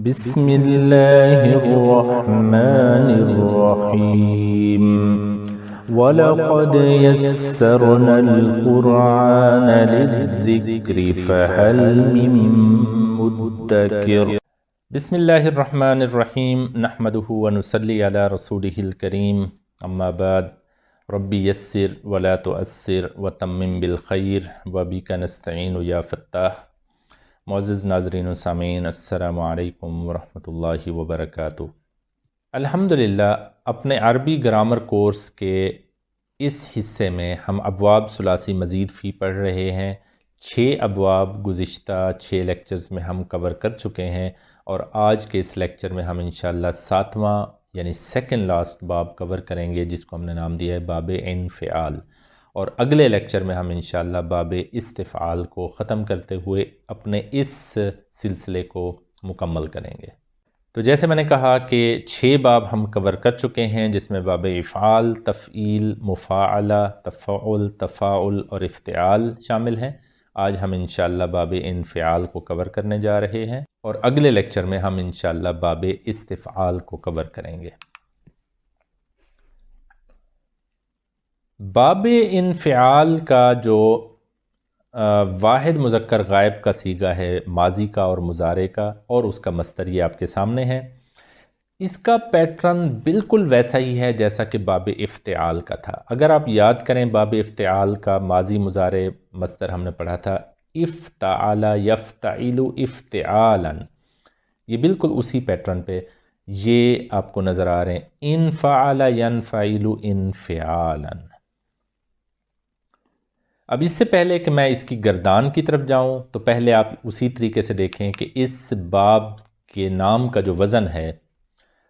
بسم اللہ الرحمن الرحیم وَلَقَدْ يَسَّرْنَا الْقُرْآنَ لِلذِّكْرِ فَهَلْ مِن مُّدَّكِرٍ۔ بسم اللہ الرحمن الرحیم نحمدہ ونصلی علی رسولہ الکریم، اما بعد ربی یسر ولا تعسر وتمم بالخیر وبک نستعین یا فتاح۔ معزز ناظرین و سامعین، السلام علیکم ورحمۃ اللہ وبرکاتہ۔ الحمدللہ اپنے عربی گرامر کورس کے اس حصے میں ہم ابواب ثلاثی مزید فی پڑھ رہے ہیں۔ 6 ابواب گزشتہ 6 لیکچرز میں ہم کور کر چکے ہیں، اور آج کے اس لیکچر میں ہم انشاءاللہ 7واں یعنی سیکنڈ لاسٹ باب کور کریں گے، جس کو ہم نے نام دیا ہے باب انفعال، اور اگلے لیکچر میں ہم انشاءاللہ باب استفعال کو ختم کرتے ہوئے اپنے اس سلسلے کو مکمل کریں گے۔ تو جیسے میں نے کہا کہ 6 باب ہم کور کر چکے ہیں، جس میں باب افعال، تفعیل، مفاعلہ، تفعل، تفاعل اور افتعال شامل ہیں۔ آج ہم انشاءاللہ باب انفعال کو کور کرنے جا رہے ہیں، اور اگلے لیکچر میں ہم انشاءاللہ باب استفعال کو کور کریں گے۔ باب انفعال کا جو واحد مذکر غائب کا صیغہ ہے، ماضی کا اور مضارع کا، اور اس کا مصدر یہ آپ کے سامنے ہے۔ اس کا پیٹرن بالکل ویسا ہی ہے جیسا کہ باب افتعال کا تھا۔ اگر آپ یاد کریں، باب افتعال کا ماضی مضارع مصدر ہم نے پڑھا تھا افتعال یفتعل افتعالا، یہ بالکل اسی پیٹرن پہ یہ آپ کو نظر آ رہے ہیں، انفعل ینفعل انفعالا۔ اب اس سے پہلے کہ میں اس کی گردان کی طرف جاؤں، تو پہلے آپ اسی طریقے سے دیکھیں کہ اس باب کے نام کا جو وزن ہے،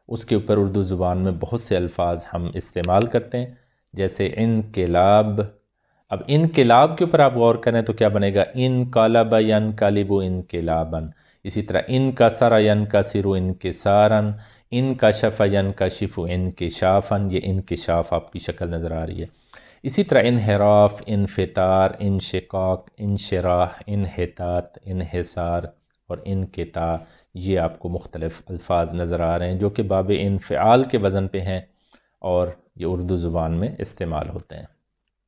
اس کے اوپر اردو زبان میں بہت سے الفاظ ہم استعمال کرتے ہیں، جیسے انقلاب۔ اب انقلاب کے اوپر آپ غور کریں تو کیا بنے گا؟ انقلب ینقلب انقلابا۔ اسی طرح انکسر ینکسر انکسارا، انکشف ینکشف انکشافا، یہ انکشاف آپ کی شکل نظر آ رہی ہے۔ اسی طرح انحراف، انفطار، انشقاق، انشراح، انحطاط، انحصار اور انقطاع، یہ آپ کو مختلف الفاظ نظر آ رہے ہیں جو کہ باب انفعال کے وزن پہ ہیں، اور یہ اردو زبان میں استعمال ہوتے ہیں۔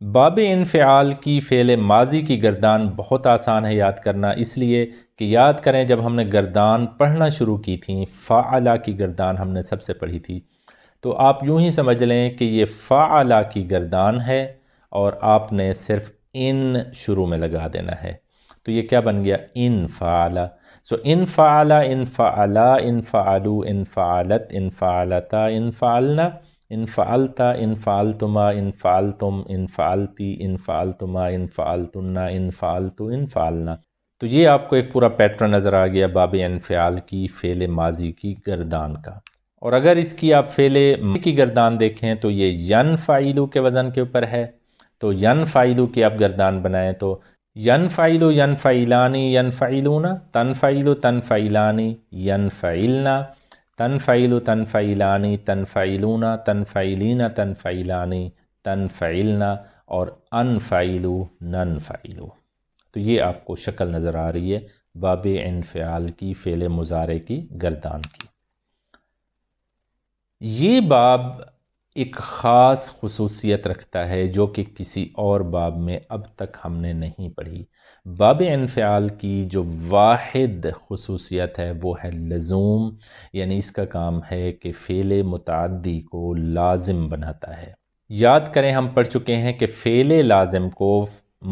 باب انفعال کی فعل ماضی کی گردان بہت آسان ہے یاد کرنا، اس لیے کہ یاد کریں جب ہم نے گردان پڑھنا شروع کی تھیں، فعلا کی گردان ہم نے سب سے پڑھی تھی، تو آپ یوں ہی سمجھ لیں کہ یہ فعلا کی گردان ہے، اور آپ نے صرف ان شروع میں لگا دینا ہے، تو یہ کیا بن گیا؟ انفعلا۔ سو انفعلا، انفعلا، انفعلو، انفعلت، انفعلتا، انفعلنا، انفعلتا، انفعلتما، انفعلتم، انفعلتی، انفعلتما، انفعلتنا، انفعلتو، انفعلنا۔ تو یہ آپ کو ایک پورا پیٹرن نظر آ گیا باب انفعال کی فعل ماضی کی گردان کا۔ اور اگر اس کی آپ فعل کی گردان دیکھیں تو یہ ینفعلو کے وزن کے اوپر ہے، تو ینفعلو کی آپ گردان بنائیں تو ینفعلو ینفعلانی ینفعلون، تنفعلو تنفعلانی ینفعلنا، تنفعلو تنفعلانی تنفعلون، تنفعلین تنفعلانی تنفعلنا، اور انفعلو ننفعلو۔ تو یہ آپ کو شکل نظر آ رہی ہے باب انفعال کی فعل مضارع کی گردان کی۔ یہ باب ایک خاص خصوصیت رکھتا ہے جو کہ کسی اور باب میں اب تک ہم نے نہیں پڑھی۔ باب انفعال کی جو واحد خصوصیت ہے وہ ہے لزوم، یعنی اس کا کام ہے کہ فعل متعدی کو لازم بناتا ہے۔ یاد کریں ہم پڑھ چکے ہیں کہ فعل لازم کو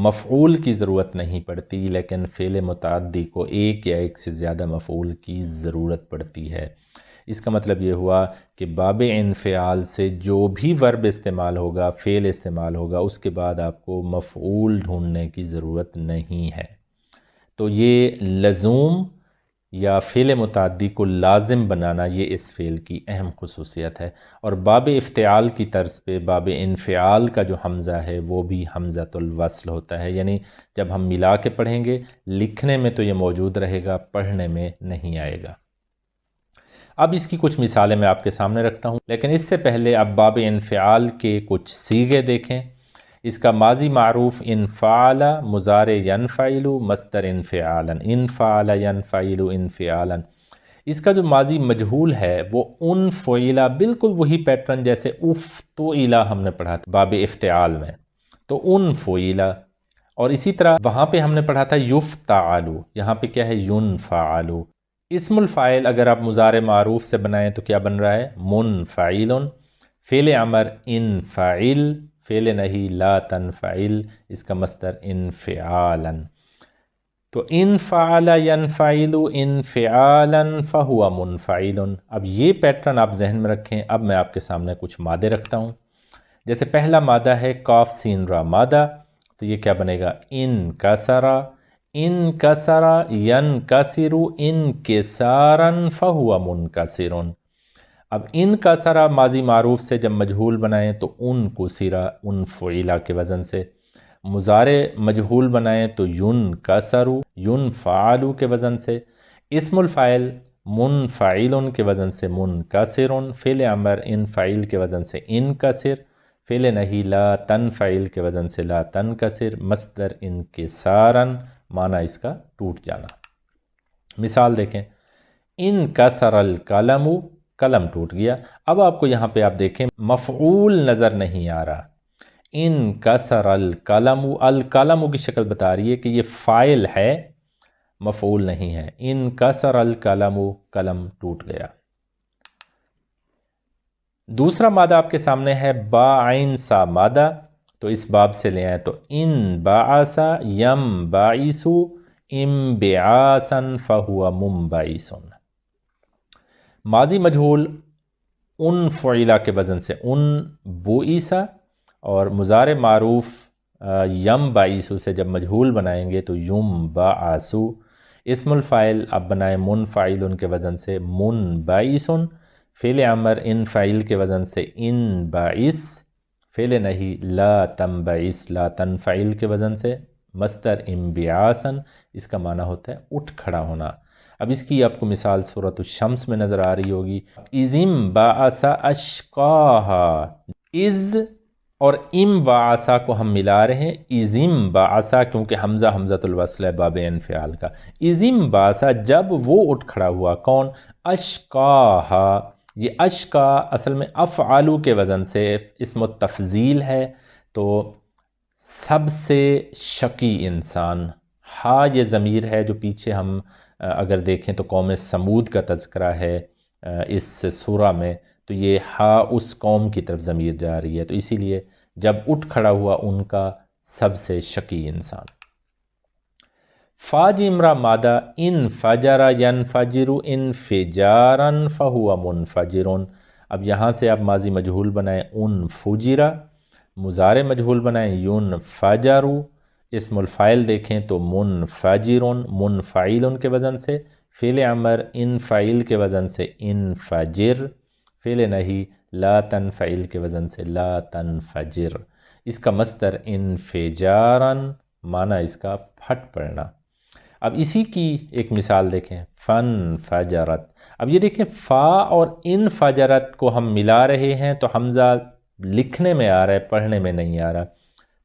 مفعول کی ضرورت نہیں پڑتی، لیکن فعل متعدی کو ایک یا ایک سے زیادہ مفعول کی ضرورت پڑتی ہے۔ اس کا مطلب یہ ہوا کہ باب انفعال سے جو بھی ورب استعمال ہوگا، فعل استعمال ہوگا، اس کے بعد آپ کو مفعول ڈھونڈنے کی ضرورت نہیں ہے۔ تو یہ لزوم یا فعل متعدی کو لازم بنانا، یہ اس فعل کی اہم خصوصیت ہے۔ اور باب افتعال کی طرز پہ باب انفعال کا جو حمزہ ہے وہ بھی حمزۃ الوصل ہوتا ہے، یعنی جب ہم ملا کے پڑھیں گے، لکھنے میں تو یہ موجود رہے گا، پڑھنے میں نہیں آئے گا۔ اب اس کی کچھ مثالیں میں آپ کے سامنے رکھتا ہوں، لیکن اس سے پہلے اب باب انفعال کے کچھ صیغے دیکھیں۔ اس کا ماضی معروف انفعل، مضارع ینفعل، مصدر انفعالا، انفعل ینفعل انفعالا۔ اس کا جو ماضی مجہول ہے وہ ان فعیلا، بالکل وہی پیٹرن جیسے افتعلا ہم نے پڑھا تھا باب افتعال میں، تو ان فعیلا، اور اسی طرح وہاں پہ ہم نے پڑھا تھا یفتعلو، یہاں پہ کیا ہے ینفعلو۔ اسم الفاعل اگر آپ مضارع معروف سے بنائیں تو کیا بن رہا ہے منفعل، فعل امر انفعل، فعل نہی لا تنفعل، اس کا مصدر انفعالا۔ تو انفعل ینفعل انفعالا فہو منفعل۔ اب یہ پیٹرن آپ ذہن میں رکھیں۔ اب میں آپ کے سامنے کچھ مادے رکھتا ہوں، جیسے پہلا مادہ ہے کاف سین را مادہ، تو یہ کیا بنے گا انکسرا، انکسرا ینکسر انکسارا فہو منکسر۔ اب انکسرا ماضی معروف سے جب مجہول بنائیں تو ان کسرا، ان فعیلا کے وزن سے، مضارع مجہول بنائیں تو ینکسر، ینفعل کے وزن سے، اسم الفاعل منفعل کے وزن سے منکسر، فعل امر انفعل کے وزن سے انکسر، فعل نہی لا تنفعل کے وزن سے لا تنکسر، مصدر انکسارا، معنی اس کا ٹوٹ جانا۔ مثال دیکھیں، انکسر القلم، قلم ٹوٹ گیا۔ اب آپ کو یہاں پہ آپ دیکھیں مفعول نظر نہیں آ رہا، انکسر القلم، القلم کی شکل بتا رہی ہے کہ یہ فاعل ہے، مفعول نہیں ہے۔ انکسر القلم، قلم ٹوٹ گیا۔ دوسرا مادہ آپ کے سامنے ہے با عین سا مادہ، تو اس باب سے لے آئیں تو ان بعثا یم باعث انبعاثا فہو منبعث۔ ماضی مجہول ان فعیلا کے وزن سے ان بوئیسا، اور مضارع معروف یم باعث سے جب مجہول بنائیں گے تو یم باعث۔ اسم الفاعل اب بنائیں منفعل ان کے وزن سے منبعث، فعل امر انفعل کے وزن سے انبعث، فعل نہی لا تنبعث لا تنفعل کے وزن سے مصدر انبعاثا، اس کا معنی ہوتا ہے اٹھ کھڑا ہونا۔ اب اس کی آپ کو مثال سورۃ الشمس میں نظر آ رہی ہوگی، اذ انبعث اشقاہا، از اور انبعث کو ہم ملا رہے ہیں، اذ انبعث، کیونکہ حمزہ حمزۃ الوصل ہے باب انفعال کا، اذ انبعث جب وہ اٹھ کھڑا ہوا، کون؟ اشقاہا۔ یہ اشقا اصل میں افعلو کے وزن سے اسم التفضیل ہے، تو سب سے شقی انسان، ہا یہ ضمیر ہے جو پیچھے ہم اگر دیکھیں تو قوم سمود کا تذکرہ ہے اس سورہ میں، تو یہ ہا اس قوم کی طرف ضمیر جا رہی ہے، تو اسی لیے جب اٹھ کھڑا ہوا ان کا سب سے شقی انسان۔ فا جیم را مادہ انفجر ینفجر انفجارا فہو منفجر۔ اب یہاں سے آپ ماضی مجہول بنائیں انفجرا، مضارع مجہول بنائیں ینفجر، اسم الفاعل دیکھیں تو منفجر، منفعل کے وزن سے، فعل امر انفعل کے وزن سے انفجر، فعل نہی لا تنفعل کے وزن سے لا تنفجر، اس کا مصدر انفجارا، معنی اس کا پھٹ پڑنا۔ اب اسی کی ایک مثال دیکھیں، فن فجرت۔ اب یہ دیکھیں فا اور ان فجرت کو ہم ملا رہے ہیں تو حمزہ لکھنے میں آ رہا ہے، پڑھنے میں نہیں آ رہا،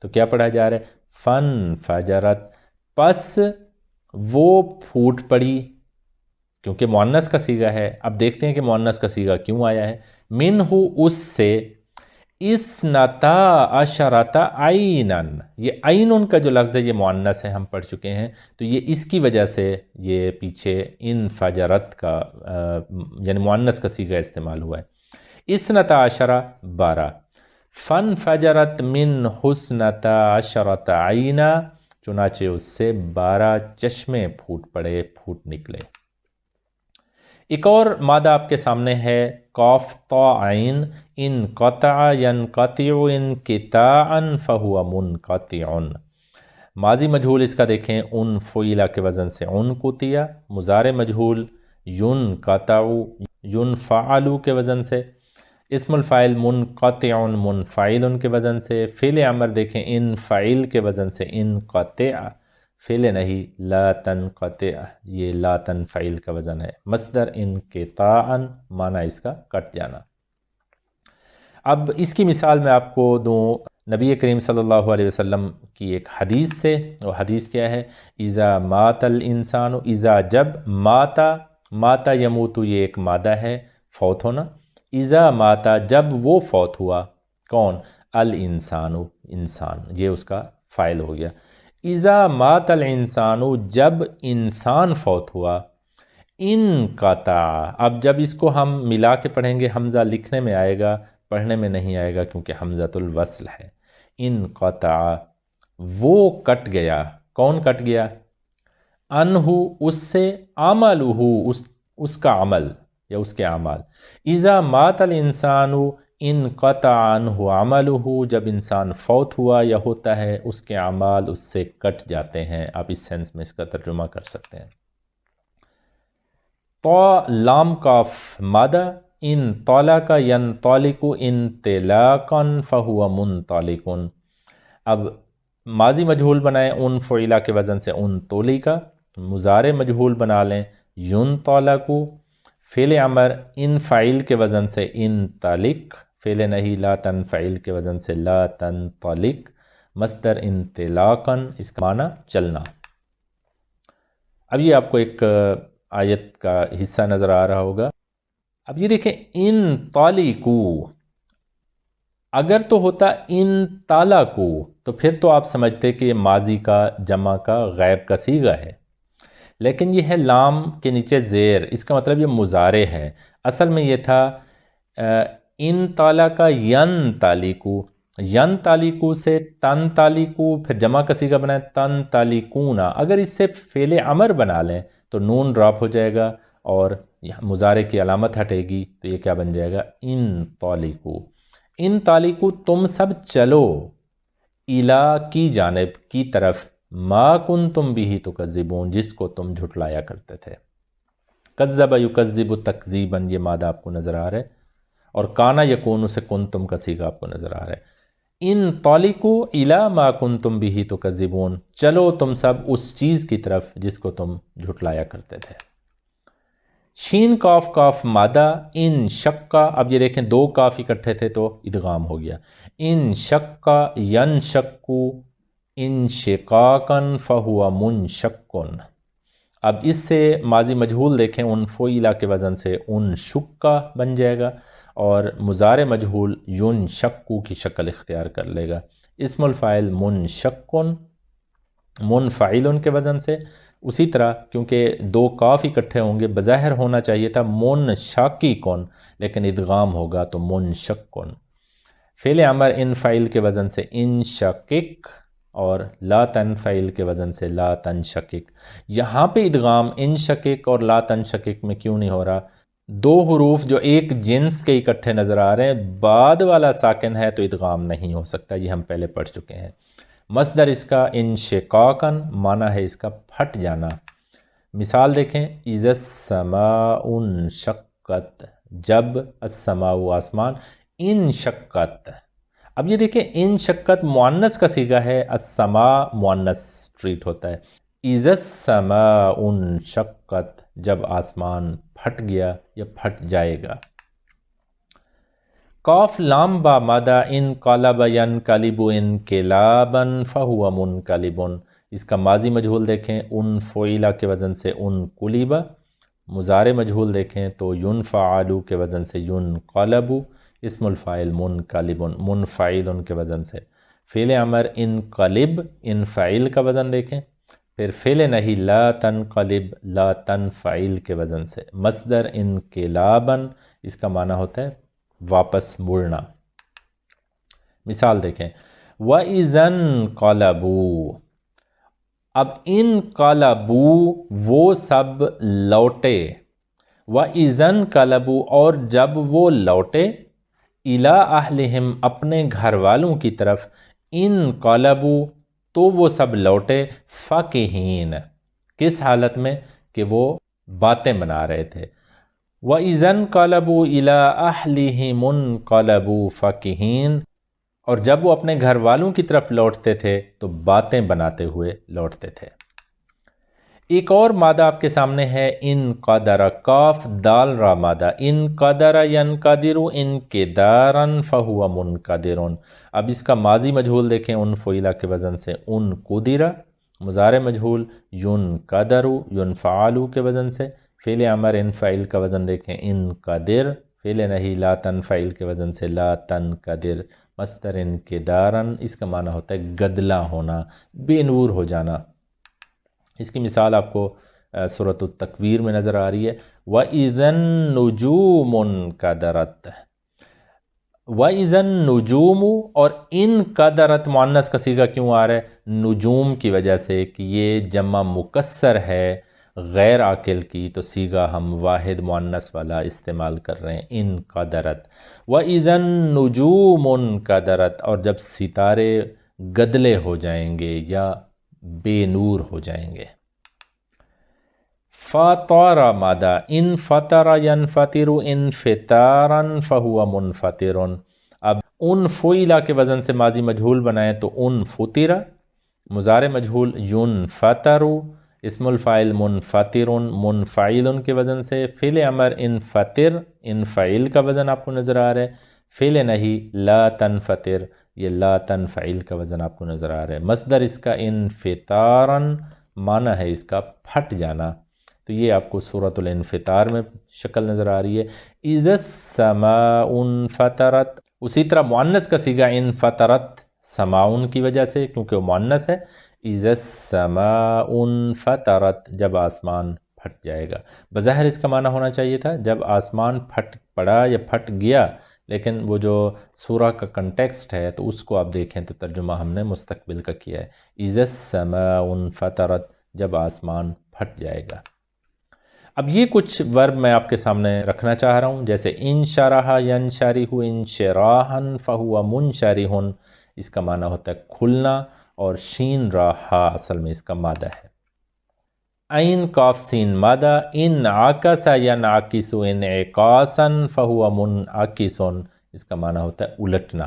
تو کیا پڑھا جا رہا ہے؟ فن فجرت، پس وہ پھوٹ پڑی، کیونکہ مؤنث کا صیغہ ہے۔ اب دیکھتے ہیں کہ مؤنث کا صیغہ کیوں آیا ہے۔ منہ اس سے، اثنتا عشرۃ عینا، یہ عین کا جو لفظ ہے یہ مؤنث ہے، ہم پڑھ چکے ہیں، تو یہ اس کی وجہ سے یہ پیچھے انفجرت کا یعنی مؤنث کا صیغہ استعمال ہوا ہے۔ اثنتا عشرہ 12، فن فجرت من حسنتا عشرۃ عینا، چنانچہ اس سے 12 چشمے پھوٹ پڑے، پھوٹ نکلے۔ ایک اور مادہ آپ کے سامنے ہے قاف طا عین، انقطع ینقطع انقطاعا فہو منقطع۔ ماضی مجہول اس کا دیکھیں ان فعیلا کے وزن سے انقطع، مضارع مجہول ینقطع ینفعل کے وزن سے، اسم الفاعل منقطع منفعل کے وزن سے، فعل امر دیکھیں انفعل کے وزن سے انقطع، فعل نہیں لا تنقطع، یہ لا تنفعل کا وزن ہے، مصدر انقطاعا، معنی اس کا کٹ جانا۔ اب اس کی مثال میں آپ کو دوں نبی کریم صلی اللہ علیہ وسلم کی ایک حدیث سے۔ وہ حدیث کیا ہے؟ اذا مات الانسان، اذا جب ماتا ماتا یموتو یہ ایک مادہ ہے، فوت ہونا. اذا ماتا جب وہ فوت ہوا، کون؟ الانسان، انسان، یہ اس کا فاعل ہو گیا. اذا مات الانسان جب انسان فوت ہوا، انقطع، اب جب اس کو ہم ملا کے پڑھیں گے حمزہ لکھنے میں آئے گا، پڑھنے میں نہیں آئے گا کیونکہ حمزۃ الوصل ہے. انقطع وہ کٹ گیا، کون کٹ گیا؟ انہو اس سے، عملہ اس کا عمل یا اس کے اعمال. اذا مات الانسان انقطع عنہ عملہ جب انسان فوت ہوا یا ہوتا ہے اس کے اعمال اس سے کٹ جاتے ہیں. آپ اس سینس میں اس کا ترجمہ کر سکتے ہیں. طا لام کاف مادہ، ان طالق ینطلق انطلاقا فہو منطلق. اب ماضی مجہول بنائیں ان فعیلہ کے وزن سے ان تولی کا، مضارع مجہول بنا لیں ینطلق، فعل امر ان فاعل کے وزن سے انطلق، فعل نہیں لا تنفعل کے وزن سے لا تنطلق، مصدر انطلاقا، اس کا معنی چلنا. اب یہ آپ کو ایک آیت کا حصہ نظر آ رہا ہوگا. اب یہ دیکھیں انطلقو، اگر تو ہوتا انطلقو تو پھر تو آپ سمجھتے کہ یہ ماضی کا جمع کا غائب کا صیغہ ہے، لیکن یہ ہے لام کے نیچے زیر، اس کا مطلب یہ مضارع ہے. اصل میں یہ تھا انطلق ینطلقو، ینطلقو سے تنطلقو، پھر جمع کا صیغہ بنائیں تنطلقون. اگر اس سے فعل امر بنا لیں تو نون ڈراپ ہو جائے گا اور مضارع کی علامت ہٹے گی، تو یہ کیا بن جائے گا؟ انطلقو. انطلقو تم سب چلو، الی کی جانب، کی طرف، ما کنتم بہ تکذبون جس کو تم جھٹلایا کرتے تھے. کذب یکذب تکذیبا یہ مادہ آپ کو نظر آ رہا ہے، اور کانا یکون سے کنتم کا صیغہ آپ کو نظر آ رہا ہے. انطلقو الی ما کنتم بہ تکذبون، چلو تم سب اس چیز کی طرف جس کو تم جھٹلایا کرتے تھے. شین کاف کاف مادہ، ان شقا، اب یہ دیکھیں دو کاف اکٹھے تھے تو ادغام ہو گیا. ان شقا ینشقو انشقاقا فہو منشقن. اب اس سے ماضی مجہول دیکھیں ان فعیلہ کے وزن سے ان شقا بن جائے گا، اور مضارع مجہول ینشقو کی شکل اختیار کر لے گا. اسم الفاعل منشقن، منفعل کے وزن سے. اسی طرح کیونکہ دو کاف اکٹھے ہوں گے بظاہر ہونا چاہیے تھا منشقیقن، لیکن ادغام ہوگا تو منشقن. فعل امر ان فاعل کے وزن سے انشقق، اور لا تنفعل کے وزن سے لا تنشقق. یہاں پہ ادغام انشقق اور لا تنشقق میں کیوں نہیں ہو رہا؟ دو حروف جو ایک جنس کے اکٹھے نظر آ رہے ہیں، بعد والا ساکن ہے تو ادغام نہیں ہو سکتا، یہ ہم پہلے پڑھ چکے ہیں. مصدر اس کا انشقاقاً، معنی ہے اس کا پھٹ جانا. مثال دیکھیں، اذا السماء انشقت، جب السماء آسمان، انشقت. اب یہ دیکھیں انشقت مؤنث کا صیغہ ہے، السماء مؤنث ٹریٹ ہوتا ہے. اذا السماء انشقت جب آسمان پھٹ گیا یا پھٹ جائے گا. قاف لام با مادہ، انقلب ینقلب انقلابا فہو منقلب. اس کا ماضی مجہول دیکھیں ان فعیلہ کے وزن سے ان قلب، مضارع مجہول دیکھیں تو ینفعل کے وزن سے ینقلب. اسم الفاعل منقلب، منفعل کے وزن سے. فعل امر انقلب، انفعل کا وزن دیکھیں، پھر فعل نہیں لا تنقلب، لا تنفعل کے وزن سے. مصدر انقلابا، اس کا معنی ہوتا ہے واپس مڑنا. مثال دیکھیں، وَإِذَا انقلبوا، اب انقلبوا وہ سب لوٹے، وَإِذَا انقلبوا اور جب وہ لوٹے، اِلَىٰ أَهْلِهِمْ اپنے گھر والوں کی طرف، انقلبوا تو وہ سب لوٹے، فَكِهِينَ کس حالت میں؟ کہ وہ باتیں بنا رہے تھے. وَإِذَا انقلبوا إِلَىٰ أَهْلِهِمُ انقلبوا فَكِهِينَ، اور جب وہ اپنے گھر والوں کی طرف لوٹتے تھے تو باتیں بناتے ہوئے لوٹتے تھے. ایک اور مادہ آپ کے سامنے ہے انقدر، کاف دال را مادہ، انقدر ینقدر انقدارا فہو منقدر. اب اس کا ماضی مجہول دیکھیں ان فعیلہ کے وزن سے ان قدر، مضارع مجہول ینقدر ینفعل کے وزن سے. فعل امر ان فعل کا وزن دیکھیں ان قدر، فعل نہیں لا تنفعل کے وزن سے لا تنقدر، مصدر ان کے دارن، اس کا معنی ہوتا ہے گدلا ہونا، بے نور ہو جانا۔ اس کی مثال آپ کو سورۃ التکویر میں نظر آ رہی ہے، وَإِذَا النُّجُومُ انْكَدَرَتْ، وَإِذَا النُّجُومُ، اور ان قدرت مؤنث کا صیغہ کیوں آ رہا ہے؟ نجوم کی وجہ سے کہ یہ جمع مکسر ہے غیر عاقل کی، تو صیغہ ہم واحد مؤنث والا استعمال کر رہے ہیں، ان قدرت۔ وَإِذَا النُّجُومُ انْكَدَرَتْ، اور جب ستارے گدلے ہو جائیں گے یا بے نور ہو جائیں گے۔ فَطَرَ مادہ ان فطر ينفطر انفطارا فهو منفطر، اب ان فعلا کے وزن سے ماضی مجہول بنائیں تو ان فطر، مضارع مجہول ينفطر، اسم الفاعل منفطر منفعل کے وزن سے، فعل امر انفطر، انفعل کا وزن آپ کو نظر آ رہا ہے، فعل نہیں لا تنفطر، یہ لا تنفعل کا وزن آپ کو نظر آ رہا ہے، مصدر اس کا انفطارا، معنی ہے اس کا پھٹ جانا، تو یہ آپ کو سورۃ الانفطار میں شکل نظر آ رہی ہے۔ اِذَا السَّمَاءُ انفطرت، اسی طرح مؤنث کا صیغہ انفطرت سماؤن کی وجہ سے کیونکہ وہ مؤنث ہے، اِذَا السَّمَاءُ انفطرت، جب آسمان پھٹ جائے گا۔ بظاہر اس کا معنی ہونا چاہیے تھا جب آسمان پھٹ پڑا یا پھٹ گیا، لیکن وہ جو سورہ کا کنٹیکسٹ ہے تو اس کو آپ دیکھیں تو ترجمہ ہم نے مستقبل کا کیا ہے، اِذَا السَّمَاءُ انفطرت، جب آسمان پھٹ جائے گا۔ اب یہ کچھ ورب میں آپ کے سامنے رکھنا چاہ رہا ہوں، جیسے انشرح ینشرح انشراحا فہو منشرح، اس کا معنی ہوتا ہے کھلنا، اور شین راہا اصل میں اس کا مادہ ہے۔ عین قاف سین مادہ انعکس ینعکس انعکاسا فہو منعکس، اس کا معنی ہوتا ہے الٹنا۔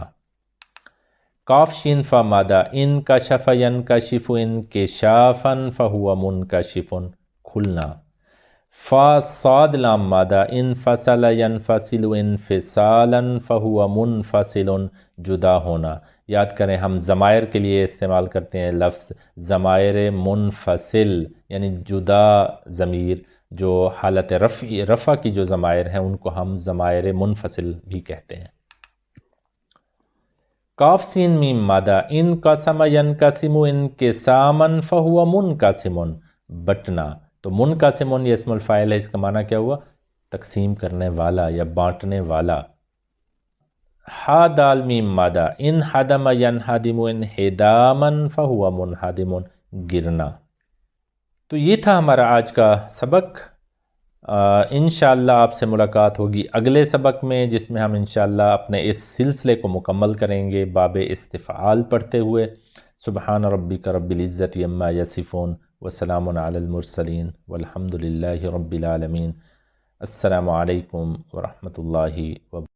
قاف شین فا مادہ انکشف ینکشف انکشافا فہو منکشف، کھلنا۔ فا صاد لام مادہ انفصل ینفصل انفصالا فہو منفصل، جدا ہونا۔ یاد کریں ہم ضمائر کے لیے استعمال کرتے ہیں لفظ ضمائر منفصل، یعنی جدا ضمیر، جو حالت رفع کی جو ضمائر ہیں ان کو ہم ضمائر منفصل بھی کہتے ہیں۔ قاف سین میم مادہ انقسم ینقسم انقساما فہو منقسم، بٹنا۔ تو منقسم یہ اسم الفاعل ہے، اس کا معنی کیا ہوا؟ تقسیم کرنے والا یا بانٹنے والا۔ ہا دال میم مادہ انہدم ینہدم انہداما فہو منہدم، گرنا۔ تو یہ تھا ہمارا آج کا سبق۔ انشاءاللہ آپ سے ملاقات ہوگی اگلے سبق میں، جس میں ہم انشاءاللہ اپنے اس سلسلے کو مکمل کریں گے باب استفعال پڑھتے ہوئے۔ سبحان ربک رب العزت عما یصفون وسلام علی المرسلین والحمد للہ رب العالمین۔ السلام علیکم ورحمۃ اللہ وبرکاتہ۔